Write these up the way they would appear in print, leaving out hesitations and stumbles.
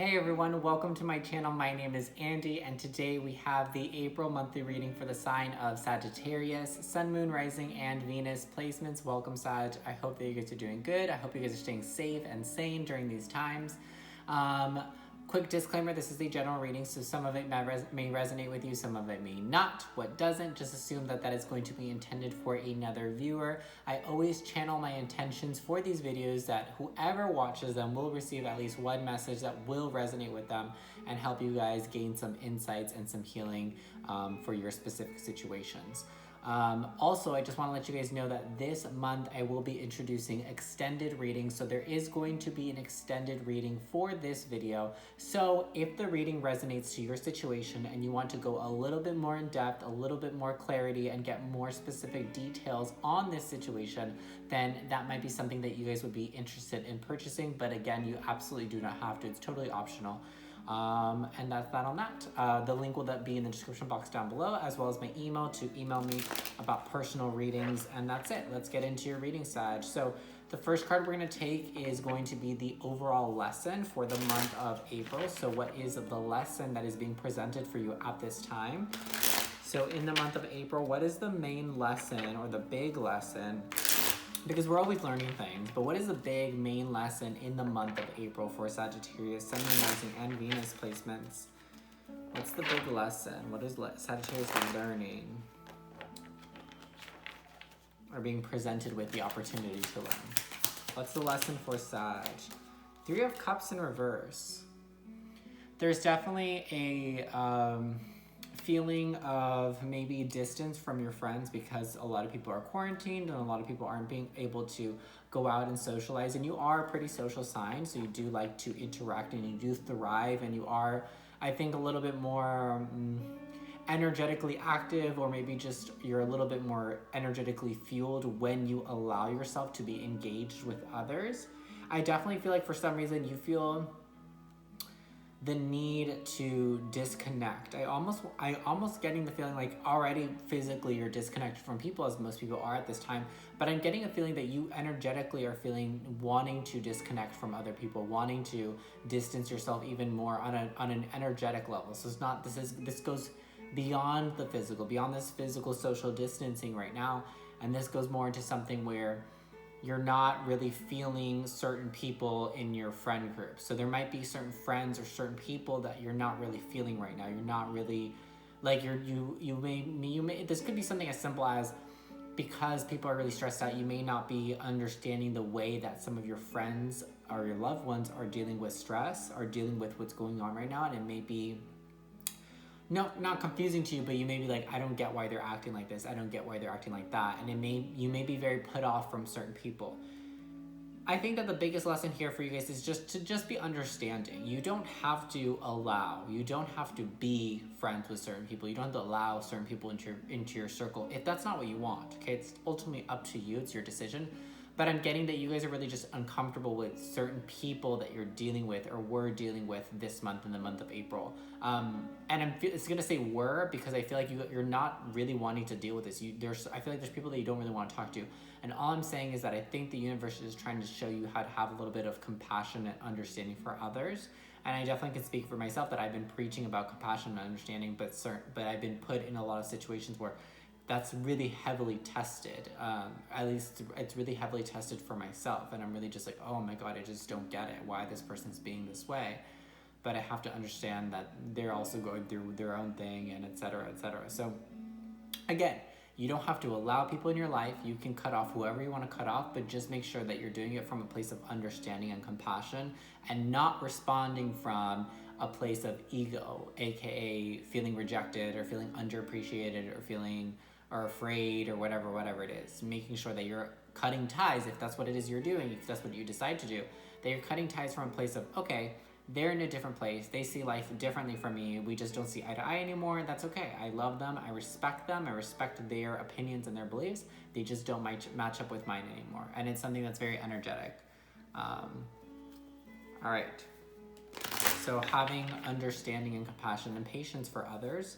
Hey everyone, welcome to my channel. My name is Andy and today we have the April monthly reading for the sign of Sagittarius, Sun, Moon, Rising, and Venus placements. Welcome Sag. I hope that you guys are doing good. I hope you guys are staying safe and sane during these times. Quick disclaimer, this is a general reading, so some of it may resonate with you, some of it may not. What doesn't, just assume that that is going to be intended for another viewer. I always channel my intentions for these videos that whoever watches them will receive at least one message that will resonate with them and help you guys gain some insights and some healing for your specific situations. Also, I just want to let you guys know that this month I will be introducing extended readings. So there is going to be an extended reading for this video. So if the reading resonates to your situation and you want to go a little bit more in depth, a little bit more clarity, and get more specific details on this situation, then that might be something that you guys would be interested in purchasing. But again, you absolutely do not have to. It's totally optional. And that's that on that. The link will be in the description box down below, as well as my email to email me about personal readings. And that's it. Let's get into your reading, Sag. So the first card we're going to take is going to be the overall lesson for the month of April. So what is the lesson that is being presented for you at this time? So in the month of April, what is the main lesson or the big lesson? Because we're always learning things, but what is the big main lesson in the month of April for Sagittarius, Sun, Moon, Rising, and Venus placements? What's the big lesson? What is Sagittarius learning? Or being presented with the opportunity to learn? What's the lesson for Sag? Three of Cups in reverse. There's definitely a feeling of maybe distance from your friends because a lot of people are quarantined and a lot of people aren't being able to go out and socialize, and you are a pretty social sign, so you do like to interact and you do thrive, and you are, I think, a little bit more energetically active, or maybe just you're a little bit more energetically fueled when you allow yourself to be engaged with others. I definitely feel like for some reason you feel the need to disconnect. I almost getting the feeling like already physically you're disconnected from people, as most people are at this time, but I'm getting a feeling that you energetically are feeling wanting to disconnect from other people, wanting to distance yourself even more on an energetic level. So this goes beyond the physical, beyond this physical social distancing right now, and this goes more into something where you're not really feeling certain people in your friend group. So there might be certain friends or certain people that you're not really feeling right now. You're not really, like you may, this could be something as simple as, because people are really stressed out, you may not be understanding the way that some of your friends or your loved ones are dealing with stress, or dealing with what's going on right now. And it may be, no, not confusing to you, but you may be like, I don't get why they're acting like this. I don't get why they're acting like that. And you may be very put off from certain people. I think that the biggest lesson here for you guys is just be understanding. You don't have to be friends with certain people. You don't have to allow certain people into your circle if that's not what you want. Okay, it's ultimately up to you. It's your decision. But I'm getting that you guys are really just uncomfortable with certain people that you're dealing with or were dealing with this month, in the month of April. And it's going to say were, because I feel like you're not really wanting to deal with this. I feel like there's people that you don't really want to talk to. And all I'm saying is that I think the universe is trying to show you how to have a little bit of compassion and understanding for others. And I definitely can speak for myself that I've been preaching about compassion and understanding, but I've been put in a lot of situations where that's really heavily tested. At least it's really heavily tested for myself, and I'm really just like, oh my god, I just don't get it, why this person's being this way. But I have to understand that they're also going through their own thing, and etc., etc. So again, you don't have to allow people in your life. You can cut off whoever you want to cut off, but just make sure that you're doing it from a place of understanding and compassion, and not responding from a place of ego, aka feeling rejected or feeling underappreciated or feeling or afraid or whatever it is. Making sure that you're cutting ties, if that's what it is you're doing, if that's what you decide to do, that you're cutting ties from a place of, okay, they're in a different place, they see life differently from me, we just don't see eye to eye anymore. That's okay. I love them, I respect them, I respect their opinions and their beliefs, they just don't match up with mine anymore. And it's something that's very energetic. All right. So having understanding and compassion and patience for others,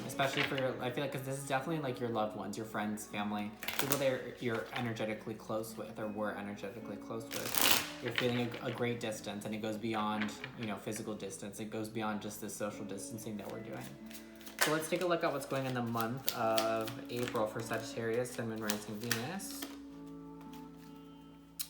especially for I feel like, because this is definitely like your loved ones, your friends, family, people that you're energetically close with or were energetically close with. You're feeling a great distance, and it goes beyond, you know, physical distance. It goes beyond just the social distancing that we're doing. So let's take a look at what's going on in the month of April for Sagittarius, Sun, Moon, Rising, Venus.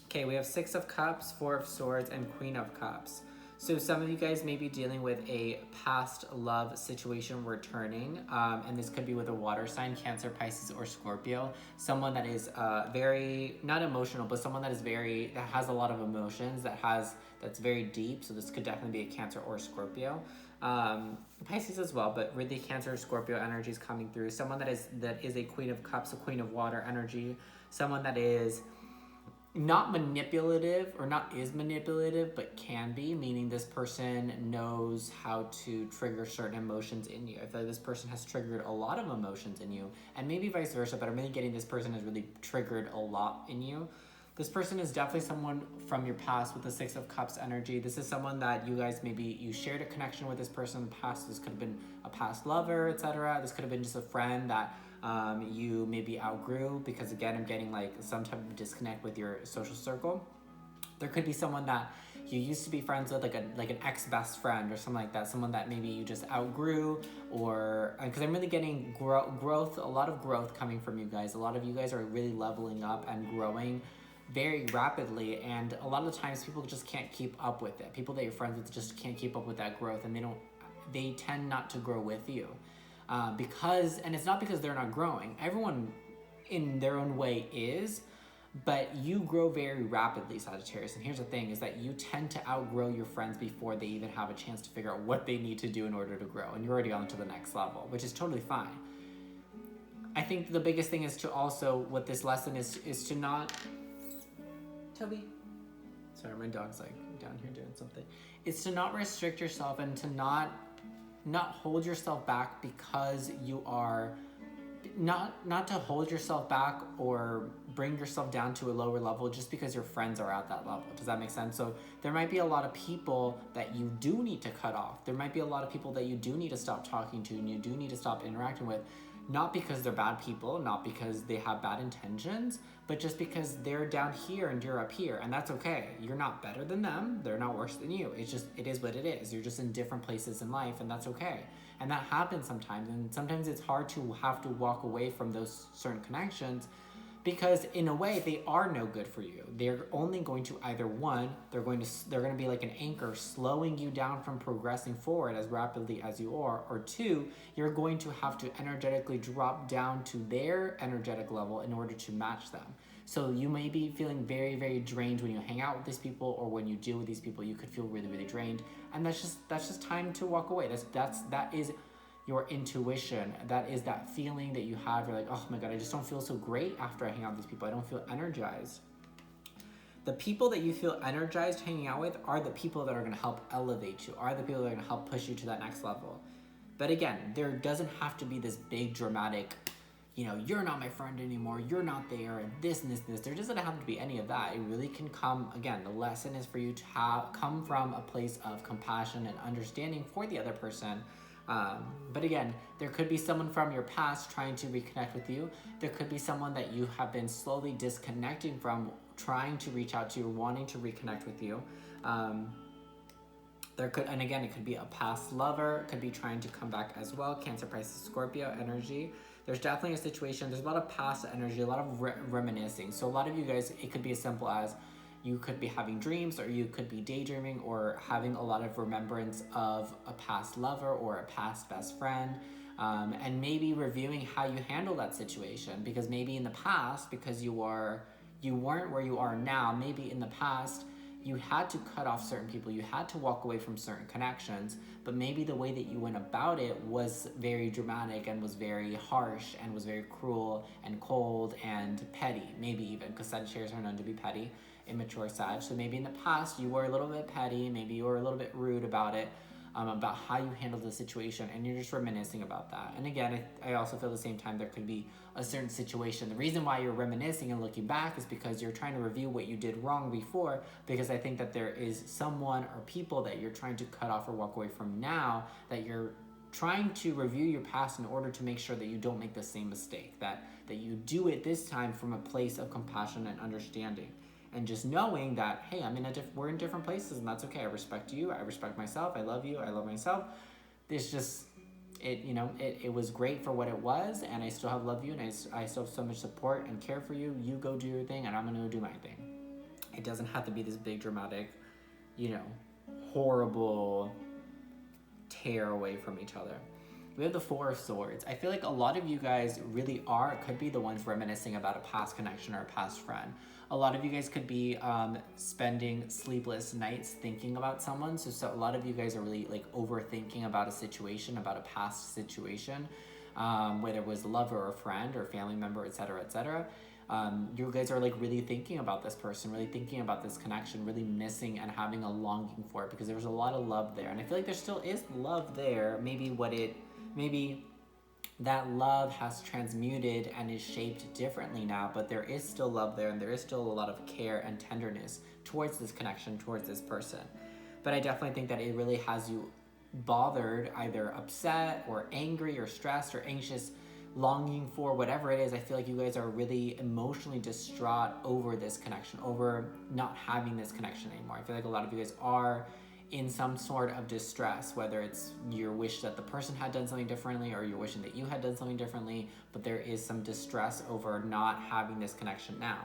Okay, we have Six of Cups, Four of Swords, and Queen of Cups. So some of you guys may be dealing with a past love situation returning, and this could be with a water sign, Cancer, Pisces, or Scorpio. Someone that is very, not emotional, but someone that has a lot of emotions, that's very deep. So this could definitely be a Cancer or Scorpio. Pisces as well, but really Cancer or Scorpio energy is coming through. Someone that is a Queen of Cups, a Queen of Water energy. Someone that is not manipulative, or not is manipulative, but can be, meaning this person knows how to trigger certain emotions in you. I feel like this person has triggered a lot of emotions in you, and maybe vice versa, but I'm really getting this person has really triggered a lot in you. This person is definitely someone from your past with the Six of Cups energy. This is someone that you guys, maybe you shared a connection with this person in the past. This could have been a past lover, etc. This could have been just a friend that you maybe outgrew, because again, I'm getting like some type of disconnect with your social circle. There could be someone that you used to be friends with, like an ex-best friend or something like that, someone that maybe you just outgrew, or because I'm really getting growth, a lot of growth coming from you guys. A lot of you guys are really leveling up and growing very rapidly, and a lot of the times people just can't keep up with it. People that you're friends with just can't keep up with that growth, and they tend not to grow with you. And it's not because they're not growing. Everyone in their own way is, but you grow very rapidly, Sagittarius. And here's the thing, is that you tend to outgrow your friends before they even have a chance to figure out what they need to do in order to grow. And you're already on to the next level, which is totally fine. I think the biggest thing is to also, what this lesson is to not... Toby? Sorry, my dog's like down here doing something. It's to not restrict yourself, and to not hold yourself back, because you are not to hold yourself back or bring yourself down to a lower level just because your friends are at that level. Does that make sense? So there might be a lot of people that you do need to cut off. There might be a lot of people that you do need to stop talking to, and you do need to stop interacting with, not because they're bad people, not because they have bad intentions, but just because they're down here and you're up here, and that's okay. You're not better than them. They're not worse than you. It is what it is. You're just in different places in life, and that's okay. And that happens sometimes, and sometimes it's hard to have to walk away from those certain connections, because in a way they are no good for you. They're only going to either one, they're going to be like an anchor slowing you down from progressing forward as rapidly as you are, or two, you're going to have to energetically drop down to their energetic level in order to match them. So you may be feeling very, very drained when you hang out with these people, or when you deal with these people, you could feel really, really drained, and that's just time to walk away. That is your intuition. That is that feeling that you have. You're like, oh my God, I just don't feel so great after I hang out with these people. I don't feel energized. The people that you feel energized hanging out with are the people that are going to help elevate you, are the people that are going to help push you to that next level. But again, there doesn't have to be this big dramatic, you're not my friend anymore, you're not there, and this and this and this. There doesn't have to be any of that. It really can come, again, the lesson is for you to come from a place of compassion and understanding for the other person. But again, there could be someone from your past trying to reconnect with you. There could be someone that you have been slowly disconnecting from, trying to reach out to you, wanting to reconnect with you. It could be a past lover, it could be trying to come back as well. Cancer, Pisces, Scorpio energy. There's definitely a situation, there's a lot of past energy, a lot of reminiscing. So a lot of you guys, it could be as simple as you could be having dreams, or you could be daydreaming, or having a lot of remembrance of a past lover or a past best friend, and maybe reviewing how you handle that situation. Because maybe in the past, because you weren't where you are now, maybe in the past you had to cut off certain people, you had to walk away from certain connections, but maybe the way that you went about it was very dramatic, and was very harsh, and was very cruel and cold and petty, maybe even, because Sagittarius are known to be petty, immature Sag. So maybe in the past you were a little bit petty, maybe you were a little bit rude about it, about how you handled the situation, and you're just reminiscing about that. And again, I also feel at the same time there could be a certain situation. The reason why you're reminiscing and looking back is because you're trying to review what you did wrong before, because I think that there is someone or people that you're trying to cut off or walk away from now, that you're trying to review your past in order to make sure that you don't make the same mistake, that you do it this time from a place of compassion and understanding. And just knowing that, hey, we're in different places, and that's okay. I respect you. I respect myself. I love you. I love myself. It's just, it was great for what it was, and I still love you, and I still have so much support and care for you. You go do your thing, and I'm going to do my thing. It doesn't have to be this big, dramatic, horrible tear away from each other. We have the Four of Swords. I feel like a lot of you guys really could be the ones reminiscing about a past connection or a past friend. A lot of you guys could be spending sleepless nights thinking about someone. So a lot of you guys are really like overthinking about a situation, about a past situation, whether it was a lover or a friend or a family member, etc., etc. You guys are like really thinking about this person, really thinking about this connection, really missing and having a longing for it, because there was a lot of love there. And I feel like there still is love there. Maybe that love has transmuted and is shaped differently now, but there is still love there, and there is still a lot of care and tenderness towards this connection, towards this person. But I definitely think that it really has you bothered, either upset or angry or stressed or anxious, longing for whatever it is. I feel like you guys are really emotionally distraught over this connection, over not having this connection anymore. I feel like a lot of you guys are in some sort of distress, whether it's your wish that the person had done something differently or you're wishing that you had done something differently, but there is some distress over not having this connection now.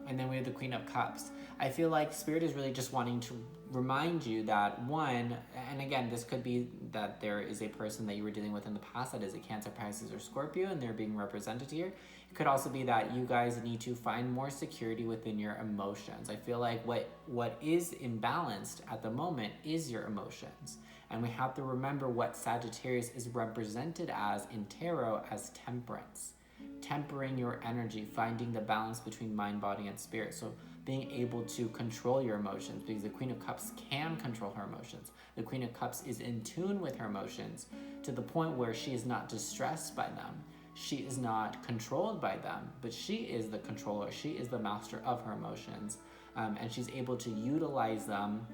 And then we have the Queen of Cups. I feel like Spirit is really just wanting to remind you that, one, and again, this could be that there is a person that you were dealing with in the past that is a Cancer, Pisces, or Scorpio, and they're being represented here. It could also be that you guys need to find more security within your emotions. I feel like what is imbalanced at the moment is your emotions. And we have to remember what Sagittarius is represented as in tarot as temperance. Tempering your energy, finding the balance between mind, body, and spirit. So being able to control your emotions, because the Queen of Cups can control her emotions. The Queen of Cups is in tune with her emotions to the point where she is not distressed by them. She is not controlled by them, but she is the controller. She is the master of her emotions, and she's able to utilize them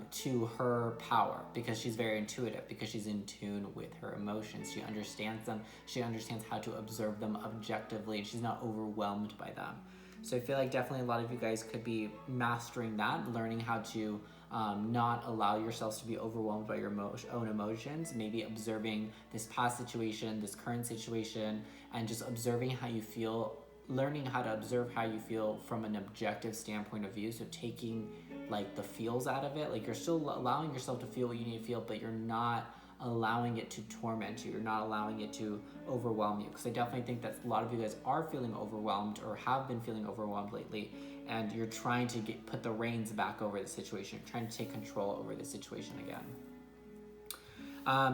to her power, because she's very intuitive, because she's in tune with her emotions. She understands them. She understands how to observe them objectively, and she's not overwhelmed by them. So I feel like definitely a lot of you guys could be mastering that, learning how to not allow yourselves to be overwhelmed by your own emotions, maybe observing this past situation, this current situation, and just observing how you feel, learning how to observe how you feel from an objective standpoint of view. So taking like the feels out of it, like you're still allowing yourself to feel what you need to feel, but you're not allowing it to torment you. You're not allowing it to overwhelm you. Because I definitely think that a lot of you guys are feeling overwhelmed or have been feeling overwhelmed lately, and you're trying to put the reins back over the situation. You're trying to take control over the situation again.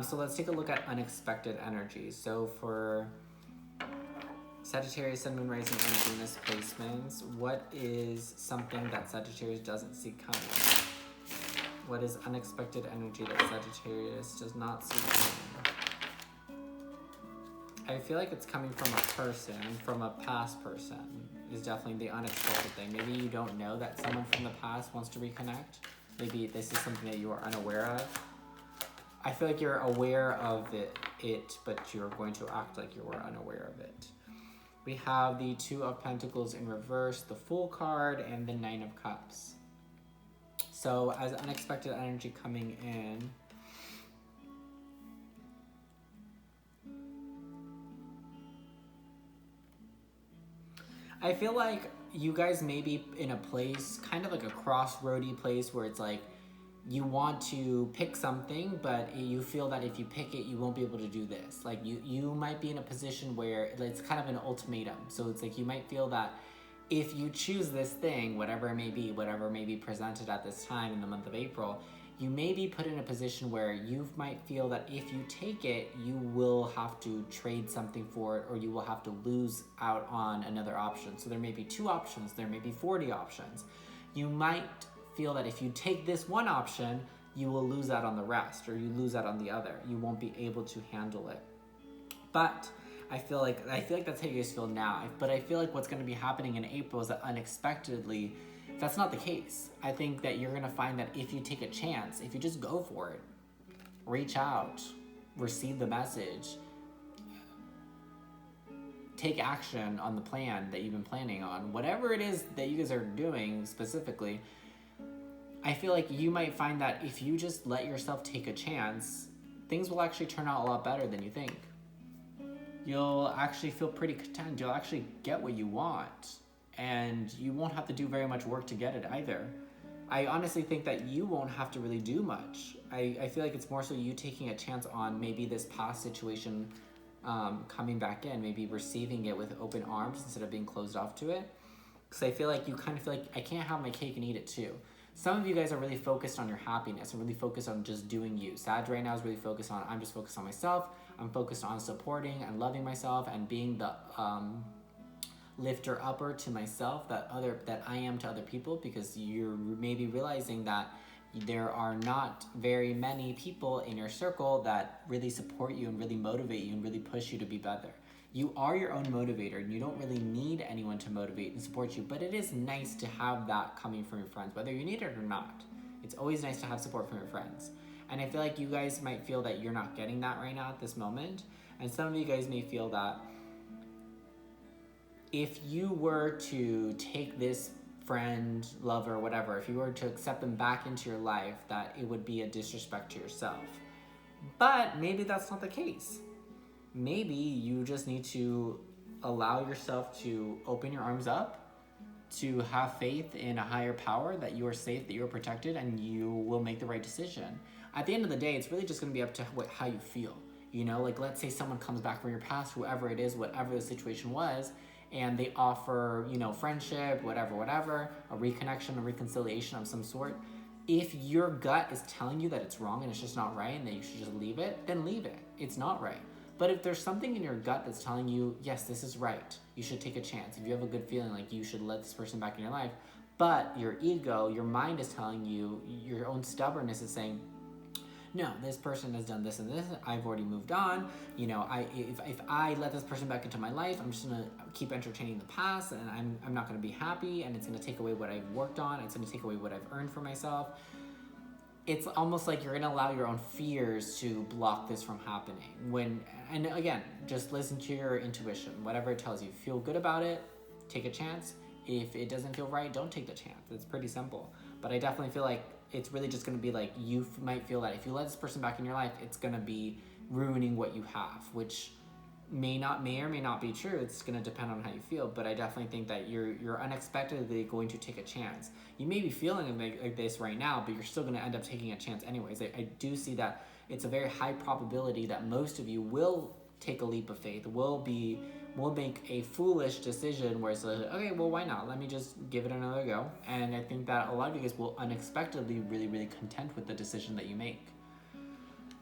So let's take a look at unexpected energy. So for Sagittarius, Sun, Moon, Rising, and Venus placements, what is something that Sagittarius doesn't see coming? What is unexpected energy that Sagittarius does not see coming? I feel like it's coming from a person, from a past person, is definitely the unexpected thing. Maybe you don't know that someone from the past wants to reconnect. Maybe this is something that you are unaware of. I feel like you're aware of it, but you're going to act like you were unaware of it. We have the Two of Pentacles in reverse, the Fool card, and the Nine of Cups. So as unexpected energy coming in, I feel like you guys may be in a place, kind of like a crossroady place, where it's like you want to pick something, but you feel that if you pick it, you won't be able to do this. Like you might be in a position where it's kind of an ultimatum. So it's like you might feel that if you choose this thing, whatever it may be presented at this time in the month of April, you may be put in a position where you might feel that if you take it, you will have to trade something for it, or you will have to lose out on another option. So there may be 2 options, there may be 40 options. You might feel that if you take this one option, you will lose out on the rest, or you lose out on the other. You won't be able to handle it. But I feel like that's how you guys feel now. But I feel like what's going to be happening in April is that unexpectedly, that's not the case. I think that you're going to find that if you take a chance, if you just go for it, reach out, receive the message, take action on the plan that you've been planning on. Whatever it is that you guys are doing specifically, I feel like you might find that if you just let yourself take a chance, things will actually turn out a lot better than you think. You'll actually feel pretty content. You'll actually get what you want, and you won't have to do very much work to get it either. I honestly think that you won't have to really do much. I feel like it's more so you taking a chance on maybe this past situation coming back in, maybe receiving it with open arms instead of being closed off to it. Because I feel like you kind of feel like, I can't have my cake and eat it too. Some of you guys are really focused on your happiness and really focused on just doing you. Sag right now is really focused on, I'm just focused on myself. I'm focused on supporting and loving myself and being the lifter upper to myself that I am to other people, because you're maybe realizing that there are not very many people in your circle that really support you and really motivate you and really push you to be better. You are your own motivator, and you don't really need anyone to motivate and support you, but it is nice to have that coming from your friends, whether you need it or not. It's always nice to have support from your friends. And I feel like you guys might feel that you're not getting that right now at this moment. And some of you guys may feel that if you were to take this friend, lover, whatever, if you were to accept them back into your life, that it would be a disrespect to yourself. But maybe that's not the case. Maybe you just need to allow yourself to open your arms up, to have faith in a higher power, that you are safe, that you are protected, and you will make the right decision. At the end of the day, it's really just going to be up to how you feel. You know, like let's say someone comes back from your past, whoever it is, whatever the situation was, and they offer, you know, friendship, whatever, a reconnection, a reconciliation of some sort. If your gut is telling you that it's wrong and it's just not right and that you should just leave it, then leave it. It's not right. But if there's something in your gut that's telling you, yes, this is right, you should take a chance. If you have a good feeling like you should let this person back in your life, but your ego, your mind is telling you, your own stubbornness is saying, no, this person has done this and this, I've already moved on. You know, if I let this person back into my life, I'm just gonna keep entertaining the past, and I'm not gonna be happy, and it's gonna take away what I've worked on, it's gonna take away what I've earned for myself. It's almost like you're gonna allow your own fears to block this from happening. And again, just listen to your intuition, whatever it tells you. Feel good about it, take a chance. If it doesn't feel right, don't take the chance. It's pretty simple. But I definitely feel like it's really just gonna be like, you might feel that if you let this person back in your life, it's gonna be ruining what you have, which may or may not be true. It's gonna depend on how you feel, but I definitely think that you're unexpectedly going to take a chance. You may be feeling like this right now, but you're still gonna end up taking a chance anyways. I do see that it's a very high probability that most of you will take a leap of faith, will make a foolish decision where it's like, okay, well, why not? Let me just give it another go. And I think that a lot of you guys will unexpectedly really, really content with the decision that you make.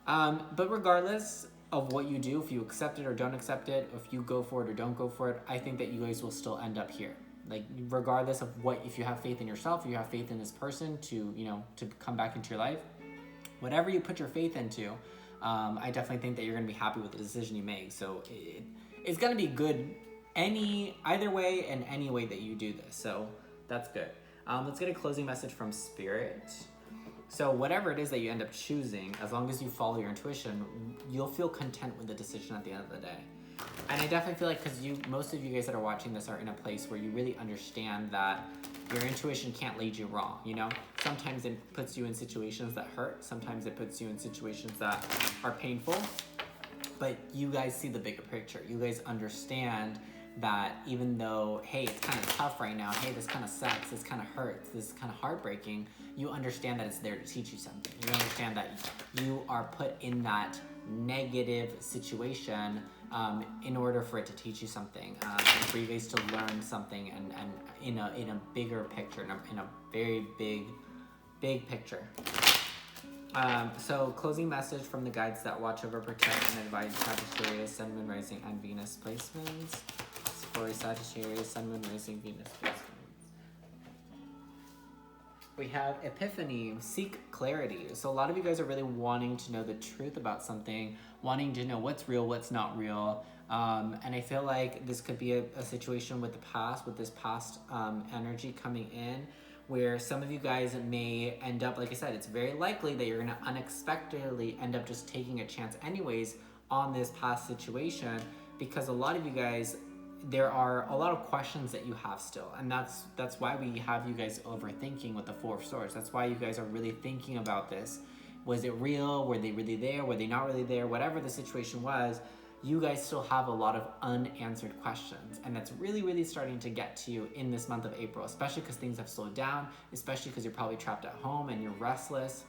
But regardless of what you do, if you accept it or don't accept it, if you go for it or don't go for it, I think that you guys will still end up here. Like, regardless of if you have faith in yourself, if you have faith in this person to come back into your life, whatever you put your faith into, I definitely think that you're going to be happy with the decision you make. So it's going to be good either way and any way that you do this. So that's good. Let's get a closing message from Spirit. So whatever it is that you end up choosing, as long as you follow your intuition, you'll feel content with the decision at the end of the day. And I definitely feel like, because most of you guys that are watching this are in a place where you really understand that your intuition can't lead you wrong, you know? Sometimes it puts you in situations that hurt. Sometimes it puts you in situations that are painful. But you guys see the bigger picture. You guys understand that even though, hey, it's kind of tough right now, hey, this kind of sucks, this kind of hurts, this is kind of heartbreaking, you understand that it's there to teach you something. You understand that you are put in that negative situation in order for it to teach you something, and for you guys to learn something, and in a bigger picture, in a very big picture. So closing message from the guides that watch over, protect, and advise Sagittarius, Sun, Moon, Rising, and Venus placements. For Sagittarius, Sun, Moon, Rising, Venus placements. We have Epiphany, seek clarity. So a lot of you guys are really wanting to know the truth about something, wanting to know what's real, what's not real. And I feel like this could be a situation with this past energy coming in, where some of you guys may end up, like I said, it's very likely that you're gonna unexpectedly end up just taking a chance anyways on this past situation, because a lot of you guys there are a lot of questions that you have still, and that's why we have you guys overthinking with the Four of Swords. That's why you guys are really thinking about this. Was it real? Were they really there? Were they not really there? Whatever the situation was, you guys still have a lot of unanswered questions, and that's really, really starting to get to you in this month of April, especially because things have slowed down, especially because you're probably trapped at home and you're restless.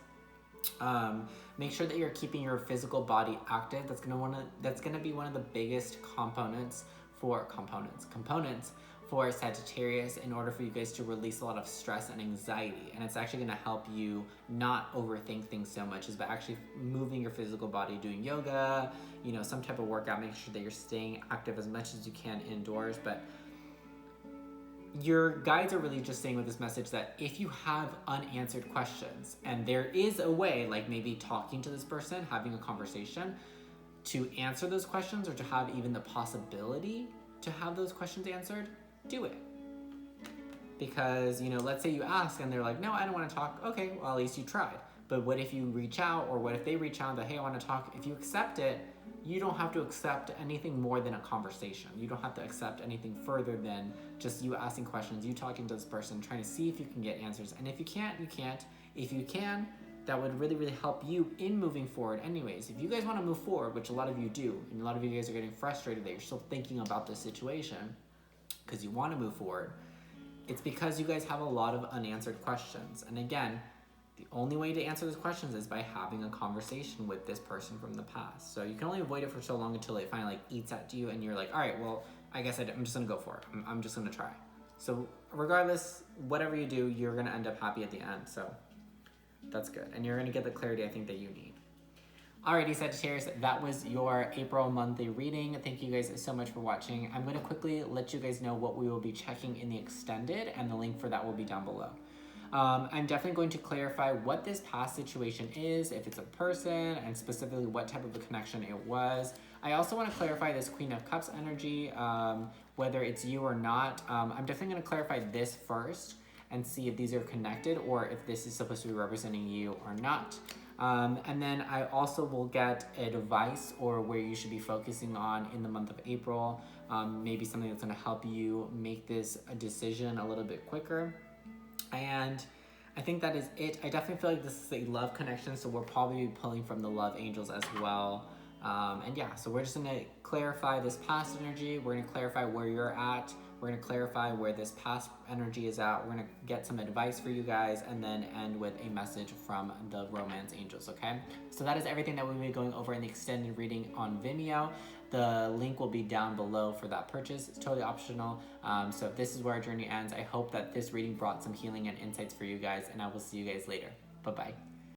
Make sure that you're keeping your physical body active. That's gonna be one of the biggest components for Sagittarius, in order for you guys to release a lot of stress and anxiety. And it's actually going to help you not overthink things so much, is by actually moving your physical body, doing yoga, you know, some type of workout. Make sure that you're staying active as much as you can indoors. But your guides are really just saying with this message that if you have unanswered questions, and there is a way, like maybe talking to this person, having a conversation to answer those questions, or to have even the possibility to have those questions answered, do it. Because, you know, let's say you ask and they're like, no, I don't want to talk. Okay, well, at least you tried. But what if you reach out, or what if they reach out and say, hey, I want to talk? If you accept it, you don't have to accept anything more than a conversation. You don't have to accept anything further than just you asking questions, you talking to this person, trying to see if you can get answers. And if you can't, you can't. If you can, that would really, really help you in moving forward anyways. If you guys want to move forward, which a lot of you do, and a lot of you guys are getting frustrated that you're still thinking about this situation because you want to move forward, it's because you guys have a lot of unanswered questions. And again, the only way to answer those questions is by having a conversation with this person from the past. So you can only avoid it for so long until it finally like eats at you and you're like, all right, well, I guess I'm just gonna go for it. I'm just gonna try. So regardless, whatever you do, you're gonna end up happy at the end. So that's good. And you're gonna get the clarity I think that you need. Alrighty, Sagittarius, that was your April monthly reading. Thank you guys so much for watching. I'm gonna quickly let you guys know what we will be checking in the extended, and the link for that will be down below. I'm definitely going to clarify what this past situation is, if it's a person, and specifically what type of a connection it was. I also want to clarify this Queen of Cups energy, whether it's you or not. I'm definitely going to clarify this first and see if these are connected, or if this is supposed to be representing you or not. And then I also will get advice, or where you should be focusing on in the month of April. Maybe something that's going to help you make this a decision a little bit quicker. And I think that is it. I definitely feel like this is a love connection, so we'll probably be pulling from the love angels as well. And yeah, so we're just gonna clarify this past energy. We're gonna clarify where you're at. We're gonna clarify where this past energy is at. We're gonna get some advice for you guys, and then end with a message from the romance angels, okay? So that is everything that we'll be going over in the extended reading on Vimeo. The link will be down below for that purchase. It's totally optional. So if this is where our journey ends, I hope that this reading brought some healing and insights for you guys, and I will see you guys later. Bye-bye.